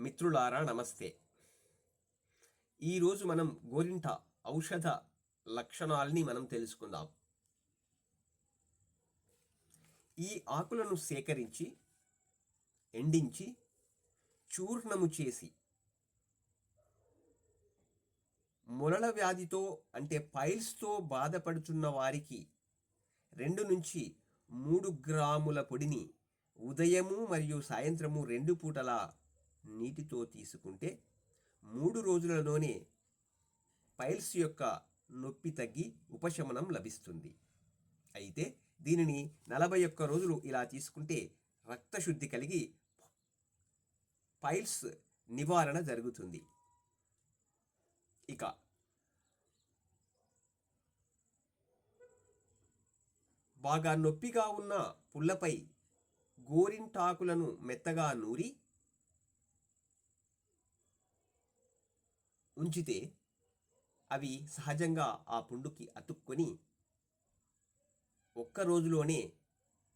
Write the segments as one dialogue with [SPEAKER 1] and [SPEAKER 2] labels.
[SPEAKER 1] మిత్రులారా నమస్తే. ఈరోజు మనం గోరింట ఔషధ లక్షణాలని మనం తెలుసుకుందాం. ఈ ఆకులను సేకరించి ఎండించి చూర్ణము చేసి మొలల వ్యాధితో అంటే పైల్స్తో బాధపడుతున్న వారికి 2 నుంచి 3 గ్రాముల పొడిని ఉదయము మరియు సాయంత్రము 2 పూటలా నీటితో తీసుకుంటే 3 రోజులలోనే పైల్స్ యొక్క నొప్పి తగ్గి ఉపశమనం లభిస్తుంది. అయితే దీనిని 41 రోజులు ఇలా తీసుకుంటే రక్తశుద్ధి కలిగి పైల్స్ నివారణ జరుగుతుంది. ఇక బాగా నొప్పిగా ఉన్న పుల్లపై గోరింటాకులను మెత్తగా నూరి ఉంచితే అవి సహజంగా ఆ పుండుకి అతుక్కొని ఒక్క రోజులోనే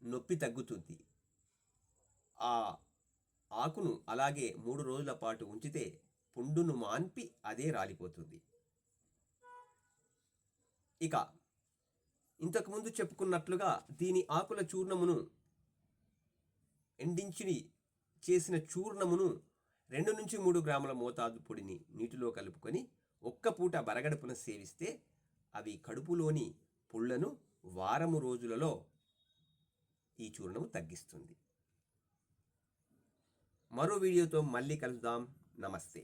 [SPEAKER 1] నొప్పి తగ్గుతుంది. ఆ ఆకును అలాగే 3 రోజుల పాటు ఉంచితే పుండును మాన్పి అదే రాలిపోతుంది. ఇక ఇంతకుముందు చెప్పుకున్నట్లుగా దీని ఆకుల చూర్ణమును ఎండించి చేసిన చూర్ణమును 2 నుంచి 3 గ్రాముల మోతాదు పొడిని నీటిలో కలుపుకొని ఒక్క పూట బరగడుపున సేవిస్తే అవి కడుపులోని పుళ్లను వారము రోజులలో ఈ చూర్ణము తగ్గిస్తుంది. మరో వీడియోతో మళ్ళీ కలుద్దాం. నమస్తే.